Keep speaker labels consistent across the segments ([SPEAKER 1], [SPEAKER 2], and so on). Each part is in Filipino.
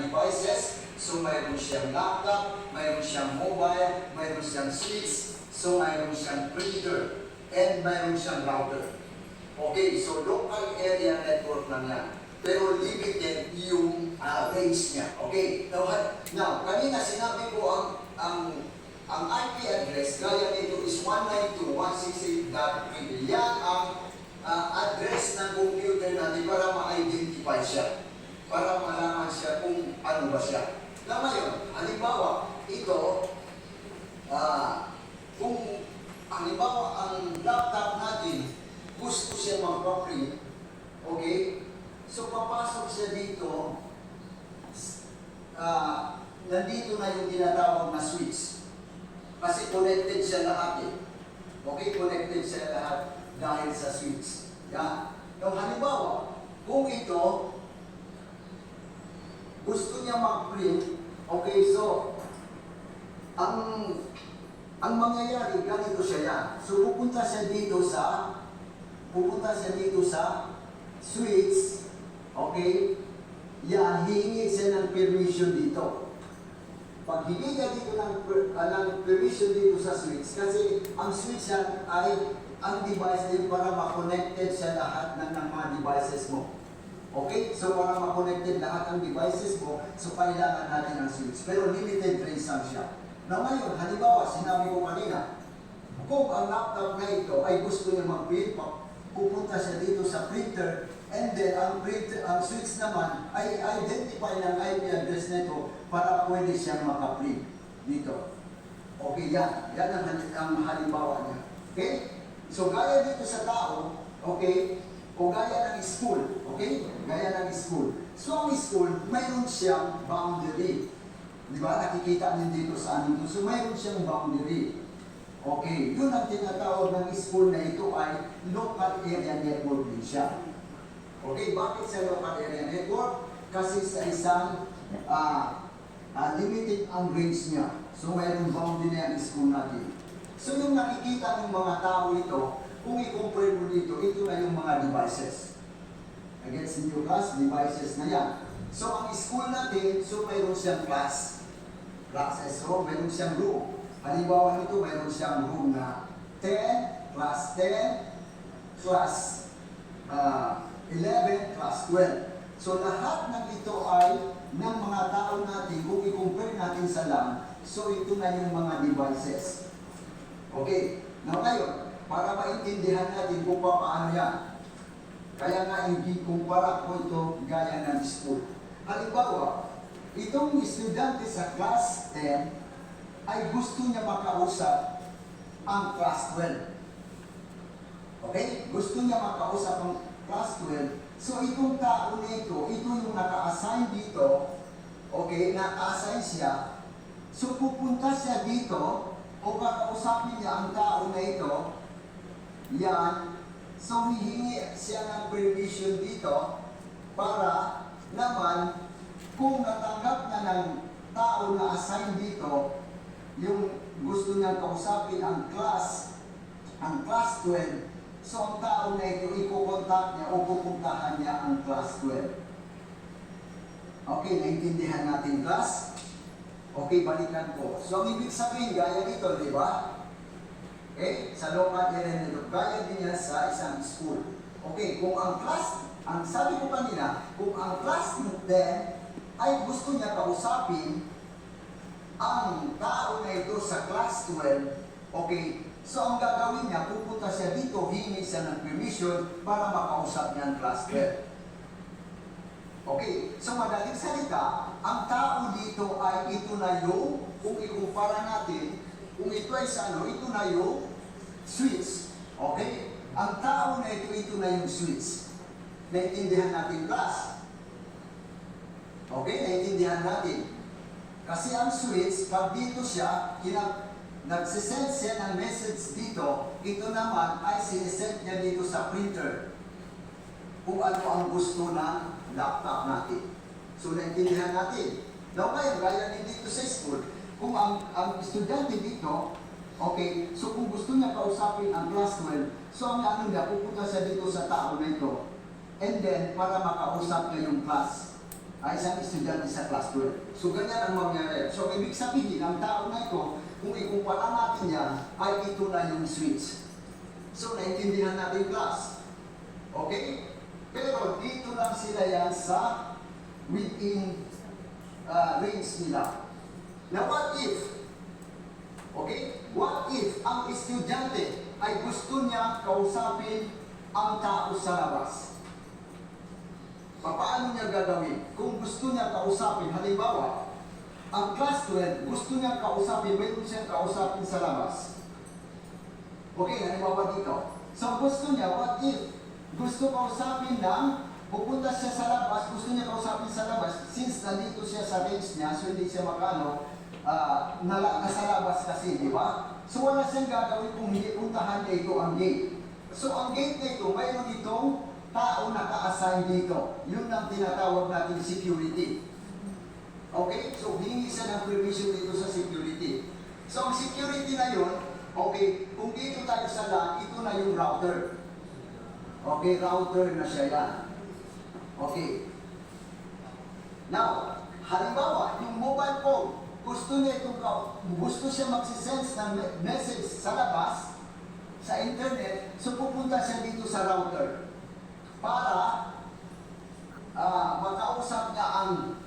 [SPEAKER 1] devices. So mayroon siyang laptop, mayroon siyang mobile, mayroon siyang switch, so mayroon siyang printer, and mayroon siyang router. Okay, so local area network lang yan. Pero limited yung range niya. Okay, now kanina sinabi ko ang IP address, gaya nito is 192.168.3. Yan ang address ng computer natin para ma-identify siya. Para malaman siya kung ano ba siya. Na ngayon, halimbawa, ito, kung halimbawa ang laptop natin, gusto siya magpa-print, okay? So, papasok siya dito, nandito na yung tinatawag na switch. Kasi connected siya lahat eh. Okay, connected siya lahat dahil sa switch. Yan. Yung halimbawa, kung ito, gusto niya mag-print, okay, so, ang mangyayari, ganito siya yan. So, pupunta siya dito sa switch, okay, yan, hihingi siya ng permission dito. Pag hindi niya dito ng permission dito sa switch, kasi ang switch yan ay ang device din para ma-connected siya lahat ng mga devices mo. Okay? So para ma-connected lahat ng devices mo, so kailangan natin ang switch. Pero limited range lang siya. Na ngayon, halimbawa, sinabi ko kanina, kung ang laptop na ito ay gusto niya mag-print, pupunta siya dito sa printer, and then ang switch naman ay identify ng IP address nito para pwede siyang maka-print dito. Okay, yan. Yan ang halimbawa niya. Okay? So, gaya dito sa tao, okay, o gaya ng school, okay? Gaya ng school. So, ang school, mayroon siyang boundary. Di ba? Nakikita niyo dito sa amin. So, mayroon siyang boundary. Okay, yun ang tinatawag ng school na ito ay local area network din siya. Okay, bakit sa local area network? Kasi sa isang limited ang range niya. So, mayroon boundary na ang school natin. So, yung nakikita ng mga tao ito, kung i-compare mo dito, ito na yung mga devices. Against new class, devices na yan. So, ang school natin, so mayroon siyang classes. So, mayroon siyang room. Halimbawa nito, mayroon siyang room na 10, class 10, class 11, class 12. So, lahat ng ito ay ng mga tao natin, kung i-compare natin sa LAN, so ito na yung mga devices. Okay. Now, ngayon, para maintindihan natin kung paano yan. Kaya nga hindi kumpara ko ito gaya ng school. Halimbawa, itong estudyante sa class 10 ay gusto niya makausap ang class 12. Okay? Gusto niya makausap ang class 12. So, itong tao nito, ito yung naka-assign dito. Okay? Naka-assign siya. So, pupunta siya dito o kakausapin niya ang tao na ito. Yan. So, hihingi siya ng permission dito para naman kung natanggap na ng tao na assign dito, yung gusto niyang kausapin ang class 12, so ang tao na ito, iko-contact niya o pupuntahan niya ang class 12. Okay, naintindihan natin class? Okay, balikan ko. So, ang ibig sabihin, gaya dito, di ba? Okay, sa local area nito, gaya din yan sa isang school. Okay, kung ang sabi ko kanina, kung ang class 10 ay gusto niya kausapin ang tao na ito sa class 12, okay, so ang gagawin niya, pupunta siya dito, hingi siya ng permission para makausap niya ang class 12. Okay, so madaling salita, ang tao dito ay ito na yung, kung ikumpara natin, kung ito ay sa ito na yung switch. Okay? Ang tao na ito na yung switch. Naintindihan natin, class? Okay, naintindihan natin. Kasi ang switch, pag dito siya, nagsisend siya ng message dito, ito naman ay sinesend niya dito sa printer. Kung ano ang gusto ng laptop natin. So, naintindihan natin. Now, ngayon, gaya din dito sa school, kung ang estudyante dito, okay, so kung gusto niya kausapin ang class 12, so ang ano niya, pupunta siya dito sa tao na ito, and then, para makausap niya yung class ay isang estudyante sa class 12. So ganyan ang mangyayari. So ibig sabihin, ang tao na ito, kung ikumpara natin yan, ay ito na yung switch. So naintindihan natin class. Okay? Pero dito lang sila yan sa within range nila. Now what if, okay, what if ang estudyante ay gusto niya kausapin ang tao sa labas? Paano niya gagawin? Kung gusto niya kausapin, halimbawa, ang class 12, gusto niya kausapin, mayroon siyang kausapin sa labas. Okay, halimbawa dito. So gusto niya, what if gusto kausapin ng pupunta siya sa labas, gusto niya kausapin sa labas, since nandito siya sa range niya, so hindi siya makano, nasa labas kasi, di ba? So wala siyang gagawin kung hindi puntahan niya ito ang gate. So ang gate na ito, mayroon itong tao naka-assign dito. Yun ang tinatawag natin security. Okay? So hihingi siya ng permission dito sa security. So ang security na yun, okay, kung dito tayo sa LAN, ito na yung router. Okay, router na siya yan. Okay. Now, halimbawa, yung mobile phone, gusto siya magsisense ng message sa labas, sa internet, so pupunta siya dito sa router para makausap niya ang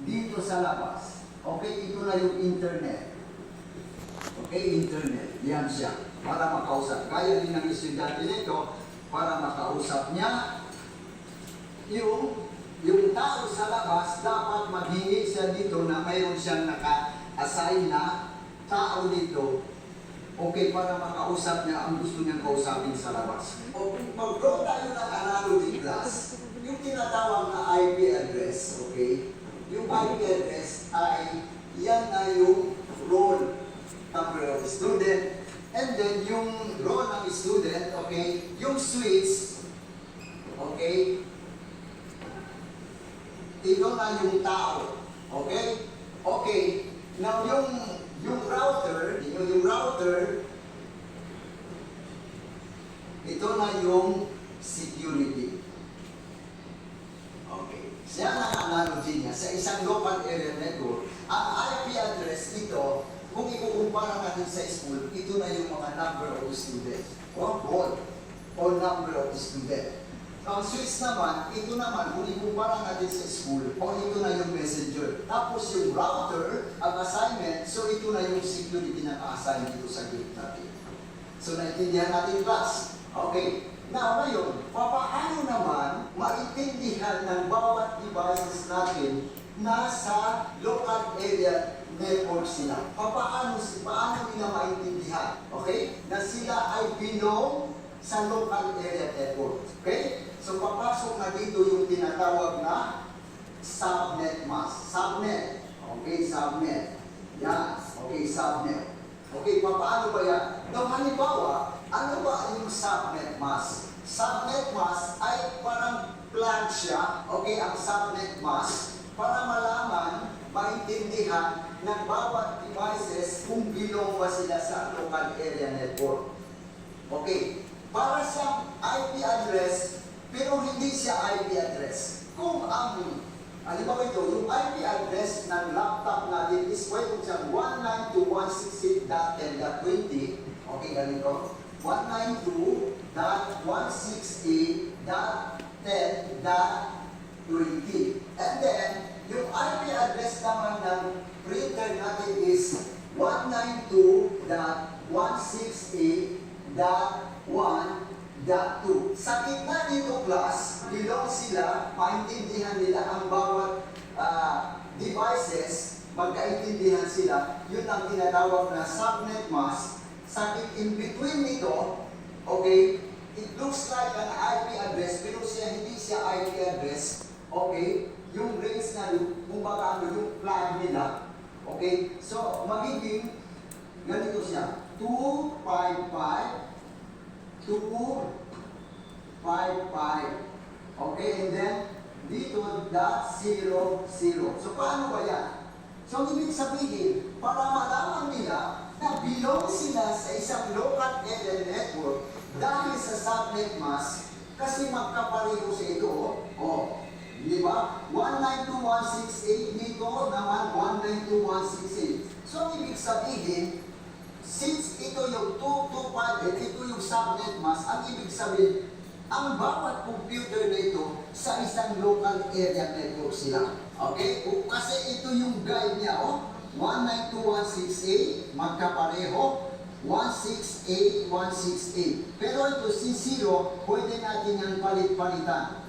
[SPEAKER 1] dito sa labas. Okay, ito na yung internet. Okay, internet. Yan siya. Para makausap. Kaya din ng estudyante nito para makausap niya yung tao sa labas, dapat maghingi siya dito na mayroon siyang naka-assign na tao dito, okay, para makausap niya ang gusto niyang kausapin sa labas. O kung mag-draw tayo ng analogy class, yung tinatawag na IP address, okay, yung IP address ay yan na yung roll number of student, and then yung roll ng student, okay, yung switch, okay, ito na yung tao. Okay? Okay. Now, yung router, ito na yung security. Okay. Yan ang analogy niya. Sa isang local area network, ang IP address ito, kung ikukumpara natin sa school, ito na yung mga number of students. O roll. O number of students. Ang switch naman, ito naman, kung ikumpara natin sa school, o ito na yung messenger. Tapos yung router, ang assignment, so ito na yung security na ka-assign dito sa gate natin. So naintindihan natin class. Okay. Now, ngayon, paano naman maintindihan ng bawat devices natin na sa local area network sila? Paano nila maintindihan? Okay? Na sila ay belong sa local area network. Okay? So, papasok na dito yung tinatawag na subnet mask. Subnet. Okay, subnet. Yan. Okay, subnet. Okay, paano ba yan? Now, halimbawa, ano ba yung subnet mask? Subnet mask ay parang plug siya. Okay, ang subnet mask para malaman, maintindihan ng bawat devices kung belong ba sila sa local area network. Okay, para sa IP address, pero hindi siya IP address. Kung ang, halimbawa ito, yung IP address ng laptop natin is pwede siyang 192.168.10.20. Okay, ganito. 192.168.10.20. And then, yung IP address naman ng printer natin is 192.168.1.2. Sa gitna dito, class, belong sila, maintindihan nila ang bawat devices, magkaintindihan sila, yun ang tinatawag na subnet mask. Sa in between nito, okay, it looks like an IP address, pero hindi siya IP address, okay, yung range na kung baka yung plug nila, okay, so magiging ganito siya, 255, okay, and then dito, .00. So, paano ba yan? So, ibig sabihin, para malaman nila na belong sila sa isang local area network dahil sa subnet mask, kasi magkapareho sa ito, Di ba? 192.168 dito naman 192.168. So, ang ibig sabihin, since ito yung 225 and ito yung subnet mask, ang ibig sabihin, ang bawat computer na ito sa isang local area network sila. Okay? Kasi ito yung guide niya, 192.168, magkapareho, 168.168. Pero ito, si 0, pwede natin yung palit-palitan.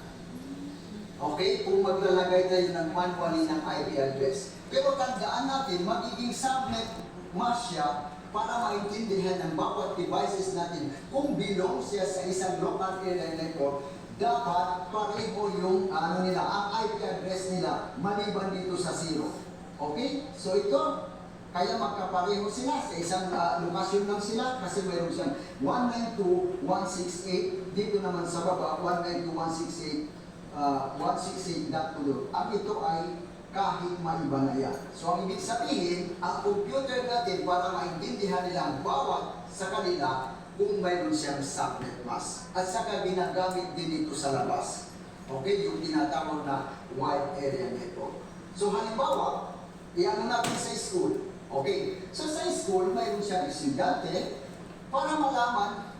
[SPEAKER 1] Okay? Kung maglalagay tayo ng manually ng IP address. Pero tandaan natin, magiging subnet mask siya para maintindihan ng bawat devices natin kung belong siya sa isang local area network, dapat pareho yung nila, ang IP address nila maliban dito sa 0. Okay? So ito, kaya magkapareho sila sa isang lokasyon lang sila kasi mayroon siyang 192.168, dito naman sa baba 192.168, 168.2. Ang ito ay kahit maiba na yan. So ang ibig sabihin, ang computer natin para maintindihan nila ang bawat sa kanila kung mayroon siyang subnet mask. At saka ginagamit din ito sa labas. Okay, yung tinatawag na wide area network. So halimbawa, iyan natin sa school. Okay, so sa school, mayroon siyang estudyante para malaman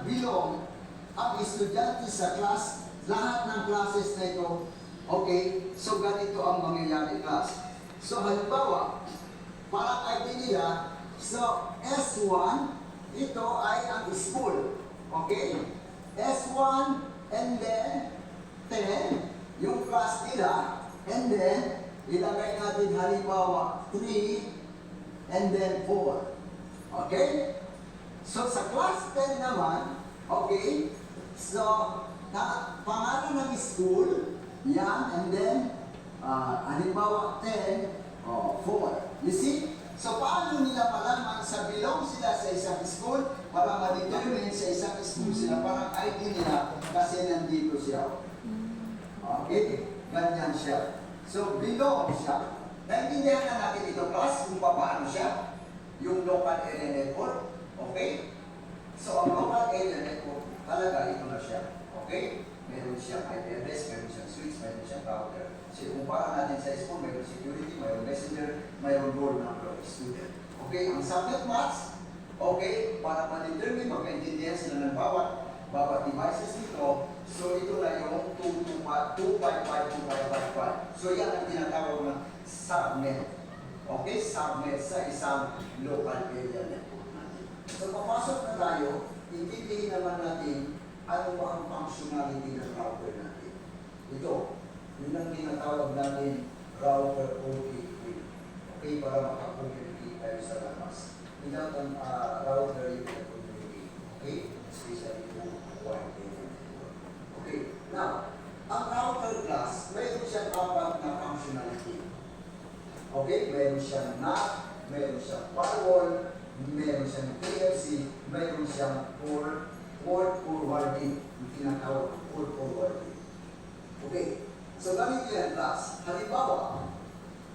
[SPEAKER 1] belong ang estudyante sa class, lahat ng classes na ito. Okay, so ganito ang mangyayari class. So halimbawa, para ID nila, so S1, ito ay ang school. Okay? S1 and then 10, yung class nila, and then ilagay natin halimbawa 3 and then 4. Okay? So sa class 10 naman, okay, so pangalan ng school, yan, and then, halimbawa 10, 4. You see? So, paano nila malaman sa belong sila sa isang school para ma-determine sa isang school sila, parang ID nila kasi nandito siya. Okay? Ganyan siya. So, belong siya. Naintindihan na natin ito, class, kung paano siya. Yung local area network. Okay? So, ang local area network, talaga ito na siya. Okay? Meron siyang IP address, meron siyang switch, meron siyang router. So, kumpara natin sa school, mayroon security, mayroon messenger, mayroon roll number of student. Okay, ang subnet mask, okay, para ma-determine, magkaintindihan sila ng bawat devices nito. So, ito na yung 255.255.555. So, yan ang tinatawag na subnet. Okay, subnet sa isang local area network natin. So, papasok na tayo, intindihin naman natin ano ba ang functionality ng router natin. Ito, yun ang tinatawag natin router OKQ. Okay, para makapag-communicate tayo sa labas. Without ang router, you can communicate. Okay? Especially kung wide area network. Okay, now, ang router class, mayroon siyang apat na functionality. Okay, mayroon siyang NAT, mayroon siyang firewall, mayroon siyang PLC, mayroon siyang port forwarding, yung tinatawag port forwarding. Okay, so ganito yan class. Halimbawa,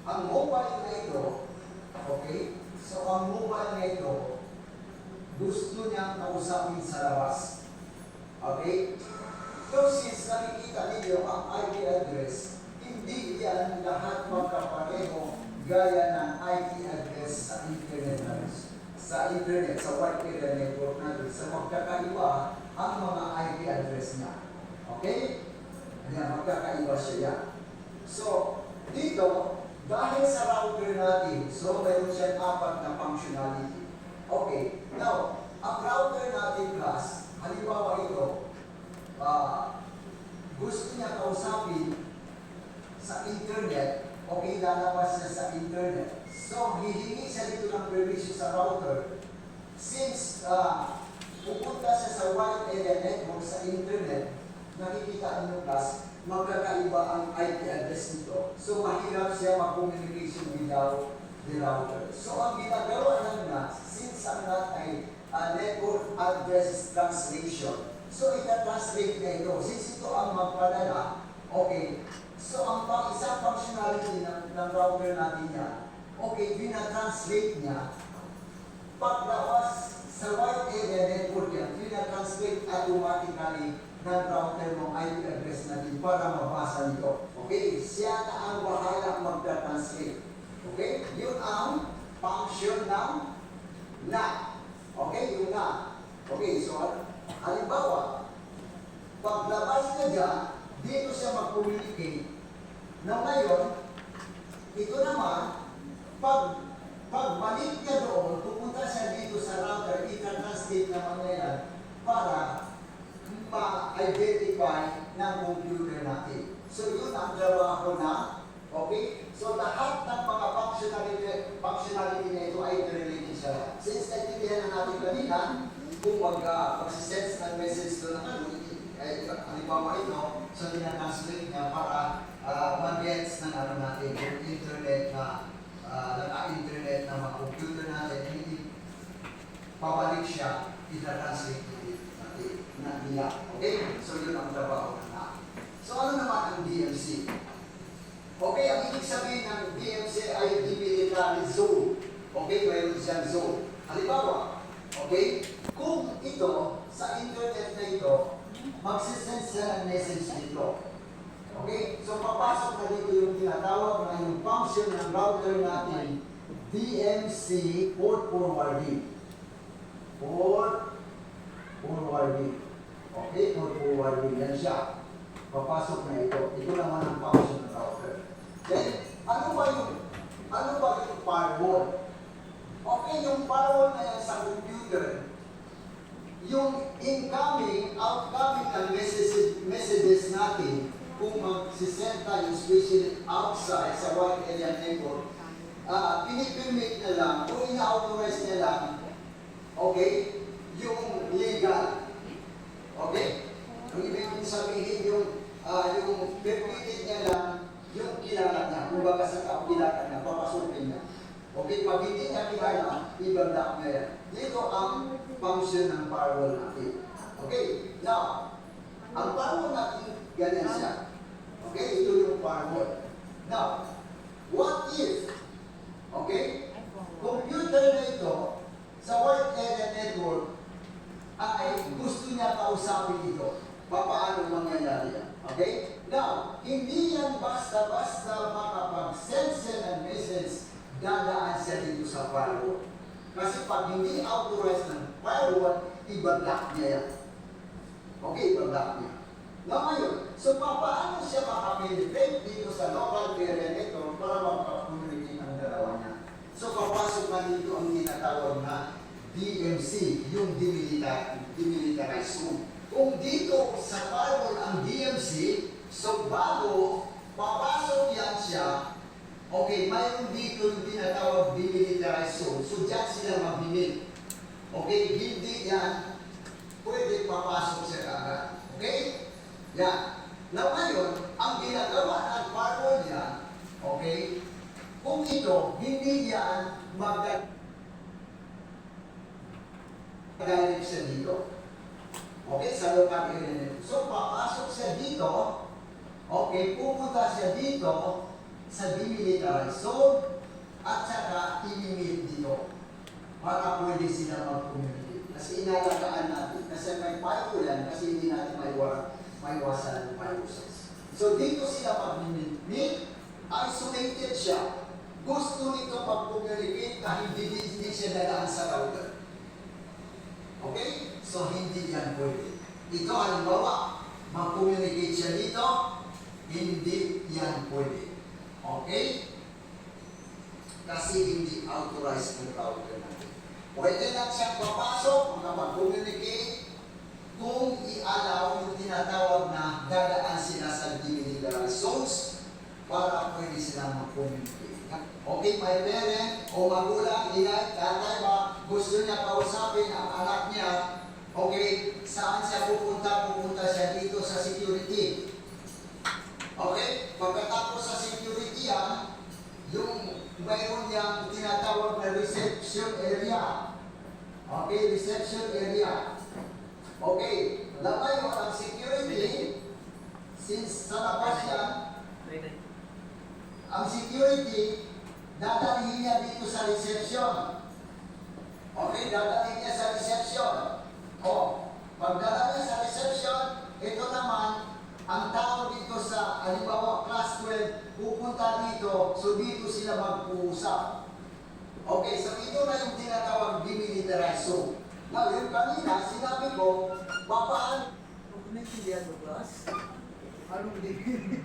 [SPEAKER 1] ang mobile na ito, okay, so ang mobile na ito, gusto niyang kausapin sa labas. Okay? So since nakikita ninyo ang IP address, hindi yan lahat magkapareho gaya ng IP address sa internet natin. Sa internet, sa wide area network natin, sa magkakaiba ang mga IP address niya. Okay? Ayan, magkakaiba siya. So, dito, dahil sa router natin, so mayroon siyang apat na functionality. Okay, now, ang router natin class, halimbawa ito, gusto niya kausapin sa internet, okay, lalabas siya sa internet. So, hihingi siya dito ng permission sa router. Since pupunta siya sa wide area network sa internet, nakikita niyo class, magkakaiba ang IP address nito. So, mahirap siya mag-communication without the router. So, ang ginagawa ng NAT, since ang NAT ay network address translation, so ita-translate na ito. Since ito ang magpadala, okay, so ang isang functionality ng router natin yan, okay, binatranslate niya, paglawas sa wide area network yan, binatranslate automatically ng router mong IP address natin para mabasa nito. Okay? Siya na ang bahala magta-translate. Okay? Yun ang function ng NAT. Okay? Yung NAT. Okay, so halimbawa, paglabas niya dyan, dito siya mag-communicate. Na ngayon, ito naman, pagbalik niya doon, pupunta siya dito sa router, ita-translate naman niya yan para ma-identify ng computer natin. So yun ang trabaho na, okay? So lahat ng mga functionality na ito ay related siya. Since naintindihan na natin kanina, kung mag-sense ng message doon na halimbawa ito, so tinatranslate niya para mag-gets ng ano natin, yung internet na naka-internet na mga computer natin, hindi pabalik siya, itatranslate natin na nila. Okay? So yun ang trabaho na. So ano naman ang DMC? Okay, ang ibig sabihin ng DMC ay demilitary zone. Okay, mayroon siyang zone. Halimbawa, okay, kung ito, sa internet na ito, magsisend siya ng message dito. Okay? So, papasok na dito yung tinatawag na yung function ng router natin, DMC port forwarding. Port forwarding. Okay? Port forwarding. Yan siya. Papasok na ito. Ito naman ang function ng router. Then, ano ba yung firewall? Okay, yung firewall na yan sa computer, yung incoming, outgoing ng messages natin, kung magsisend tayo, especially outside sa wide area network, pinipermit na lang o ina-authorize na lang, okay, yung legal. Okay? Ang ibig sabihin yung permitted niya lang yung kilala niya. Kung baka sa kilala niya, papasukin niya. Okay, pag hindi niya kilala, i-block niya yan. Dito ang function ng firewall natin. Okay, now, ang firewall natin, ganyan siya. Okay, ito yung firewall. Now, what if, okay, computer na ito, sa wide area network, ay gusto niya kausapin ito. Paano mangyayari yan? Okay? Now, hindi yan basta-basta makapag-send siya ng message, dadaan siya dito sa firewall. Kasi pag hindi authorized ng firewall, i-block niya yan. Okay, i-block niya. Now ngayon, so paano siya makapenetrate dito sa local area network para makapag-communicate ang dalawa niya? So papasok na dito ang tinatawag na DMC, yung demilitarized zone. Kung dito sa firewall ang DMC, so bago papasok yan siya, okay, mayroon dito yung tinatawag demilitarized zone. So dyan sila mag-limit. Okay, hindi yan pwede papasok siya agad. Okay? Yan. Now ngayon, ang ginagawa ng firewall yan, okay, kung ito, hindi yan mag-direct siya dito. Okay, sa local area. So, papasok siya dito, okay, pupunta siya dito sa demilitarized zone at saka i-limit dito para pwede sila mag-communicate. Kasi inalagaan natin, kasi may firewall yan, kasi hindi natin maiwasan ng viruses. So, dito sila mag-limit, isolated siya. Gusto nito mag-communicate kahit hindi siya dadaan sa router. Okay? So, hindi yan pwede. Ito, halimbawa, mag-communicate siya dito, hindi yan pwede. Okay? Kasi hindi authorized ng router natin. Pwede lang siyang papasok, mag-communicate, kung i-allow yung tinatawag na dadaan sila sa demilitarized zones para pwede sila mag-communicate. Okay, may parent o magulang, tatay ba, gusto niya kausapin ang anak niya, okay, saan siya pupunta? Pupunta siya dito sa security. Okay, pagkatapos sa security yan, yung mayroon niyang tinatawag na reception area. Okay, reception area. Okay, ngayon ang security, since sa labas yan, ang security, dadalhin niya dito sa reception. Okay, dadalhin niya sa reception. O, pagdala niya sa reception, ito naman, ang tao dito sa, halimbawa, class 12, pupunta dito, so dito sila mag-uusap. Okay, so ito na yung tinatawag demilitarized zone. Now, yung kanina, sinabi ko, papaano?
[SPEAKER 2] Kung naintindihan mo, class? Anong hindi?